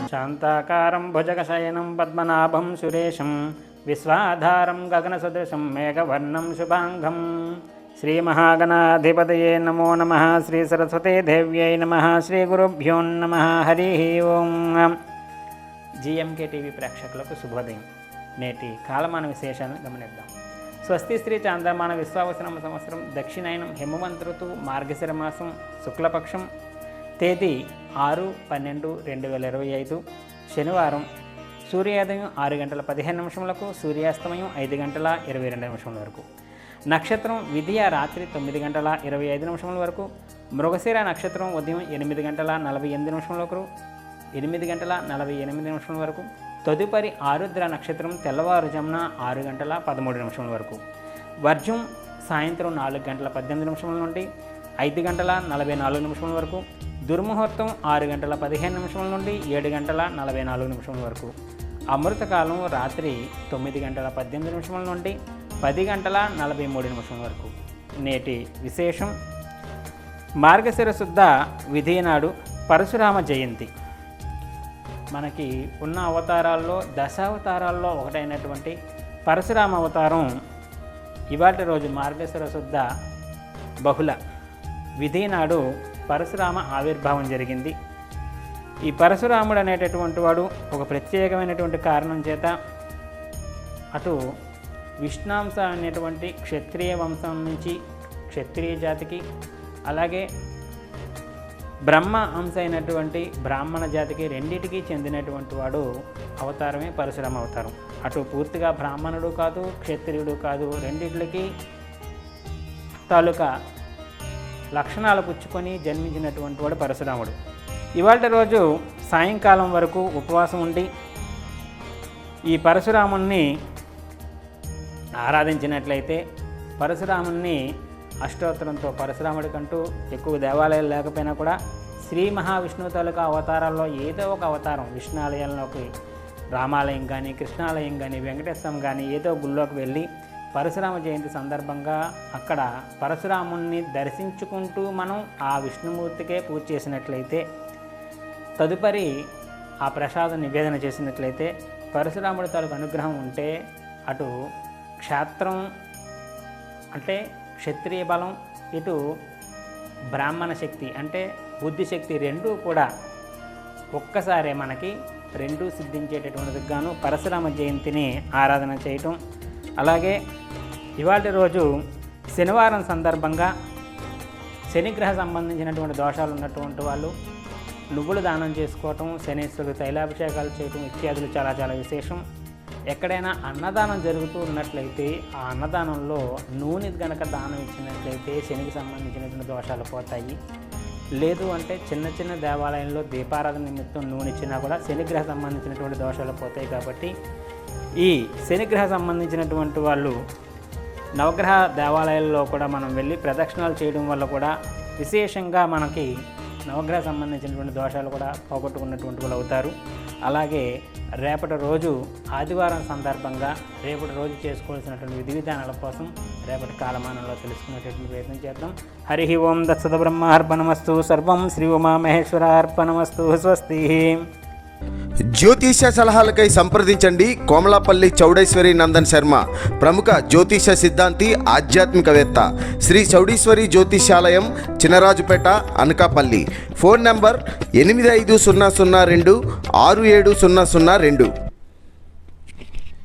శాంతాకారం భుజగశయనం పద్మనాభం సురేశం విశ్వాధారం గగనసదృశం మేఘవర్ణం శుభాంగం. శ్రీమహాగణాధిపతయే నమో నమః. శ్రీ సరస్వతీ దేవ్యై నమః. శ్రీ గురుభ్యో నమః. హరి ఓం. జిఎంకే టీవీ ప్రేక్షకులకు శుభోదయం. నేటి కాలమాన విశేషాలను గమనిద్దాం. స్వస్తి శ్రీ చాంద్రమాన విశ్వావసనామ సంవత్సరం దక్షిణాయనం హేమవంత ఋతువు మార్గశిర మాసం శుక్లపక్షం తేదీ 6/12/2025 శనివారం. సూర్యోదయం 6:15 సూర్యాస్తమయం 5:22 వరకు. నక్షత్రం విధియ రాత్రి 9:25 వరకు. మృగశిర నక్షత్రం ఉదయం 8:48 వరకు 8:48 వరకు. తదుపరి ఆరుద్ర నక్షత్రం తెల్లవారుజామున 6:13 వరకు. వర్జం సాయంత్రం 4:18 నుండి 5:44 వరకు. దుర్ముహూర్తం 6:15 నుండి 7:44 వరకు. అమృతకాలం రాత్రి 9:18 నుండి 10:43 వరకు. నేటి విశేషం మార్గశిర శుద్ధ విధి నాడు పరశురామ జయంతి. మనకి ఉన్న అవతారాల్లో దశావతారాల్లో ఒకటైనటువంటి పరశురామ అవతారం ఇవాటి రోజు మార్గశిర శుద్ధ బహుళ విధి నాడు పరశురామ ఆవిర్భావం జరిగింది. ఈ పరశురాముడు అనేటటువంటి వాడు ఒక ప్రత్యేకమైనటువంటి కారణం చేత అటు విష్ణాంశ అనేటువంటి క్షత్రియ వంశం నుంచి క్షత్రియ జాతికి, అలాగే బ్రహ్మ అంశ అయినటువంటి బ్రాహ్మణ జాతికి రెండింటికి చెందినటువంటి వాడు అవతారమే పరశురామ అవతారం. అటు పూర్తిగా బ్రాహ్మణుడు కాదు, క్షత్రియుడు కాదు, రెండింటికి తాలూకా లక్షణాలు పుచ్చుకొని జన్మించినటువంటి వాడు పరశురాముడు. ఇవాళ రోజు సాయంకాలం వరకు ఉపవాసం ఉండి ఈ పరశురాముణ్ణి ఆరాధించినట్లయితే పరశురాముణ్ణి అష్టోత్తరంతో, పరశురాముడికంటూ ఎక్కువ దేవాలయాలు లేకపోయినా కూడా శ్రీ మహావిష్ణువు తాలూకా అవతారాల్లో ఏదో ఒక అవతారం, విష్ణాలయంలోకి రామాలయం కానీ, కృష్ణాలయం కానీ, వెంకటేశ్వరం కానీ ఏదో గుళ్ళోకి వెళ్ళి పరశురామ జయంతి సందర్భంగా అక్కడ పరశురాముణ్ణి దర్శించుకుంటూ మనం ఆ విష్ణుమూర్తికే పూజ చేసినట్లయితే, తదుపరి ఆ ప్రసాదం నివేదన చేసినట్లయితే పరశురాముడి తాలూకు అనుగ్రహం ఉంటే అటు క్షేత్రం అంటే క్షత్రియ బలం, ఇటు బ్రాహ్మణ శక్తి అంటే బుద్ధిశక్తి రెండూ కూడా ఒక్కసారే మనకి రెండూ సిద్ధించేటటువంటిది గాను పరశురామ జయంతిని ఆరాధన చేయటం. అలాగే ఇవాళ రోజు శనివారం సందర్భంగా శనిగ్రహ సంబంధించినటువంటి దోషాలు ఉన్నటువంటి వాళ్ళు నువ్వులు దానం చేసుకోవటం, శనీశ్వరుడు తైలాభిషేకాలు చేయటం ఇత్యాదులు చాలా చాలా విశేషం. ఎక్కడైనా అన్నదానం జరుగుతూ ఉన్నట్లయితే ఆ అన్నదానంలో నూనె గనక దానం ఇచ్చినట్లయితే శనికి సంబంధించినటువంటి దోషాలు పోతాయి. లేదు అంటే చిన్న చిన్న దేవాలయంలో దీపారాధన నిమిత్తం నూనె ఇచ్చినా కూడా శనిగ్రహ సంబంధించినటువంటి దోషాలు పోతాయి. కాబట్టి ఈ శనిగ్రహ సంబంధించినటువంటి వాళ్ళు నవగ్రహ దేవాలయాల్లో కూడా మనం వెళ్ళి ప్రదక్షిణాలు చేయడం వల్ల కూడా విశేషంగా మనకి నవగ్రహ సంబంధించినటువంటి దోషాలు కూడా పోగొట్టుకున్నటువంటి వాళ్ళు అవుతారు. అలాగే రేపటి రోజు ఆదివారం సందర్భంగా రేపటి రోజు చేసుకోవాల్సినటువంటి విధి విధానాల కోసం రేపటి కాలమానంలో తెలుసుకునేటటువంటి ప్రయత్నం చేద్దాం. హరి ఓం దత్సద బ్రహ్మార్పణమస్తు. సర్వం శ్రీ ఉమామహేశ్వరార్పణమస్తు. స్వస్తి. జ్యోతిష సలహాలకై సంప్రదించండి కోమలాపల్లి చౌడేశ్వరి నందన్ శర్మ, ప్రముఖ జ్యోతిష సిద్ధాంతి, ఆధ్యాత్మికవేత్త. శ్రీ చౌడేశ్వరి జ్యోతిషాలయం, చినరాజుపేట, అనకాపల్లి. Phone number 8500267002.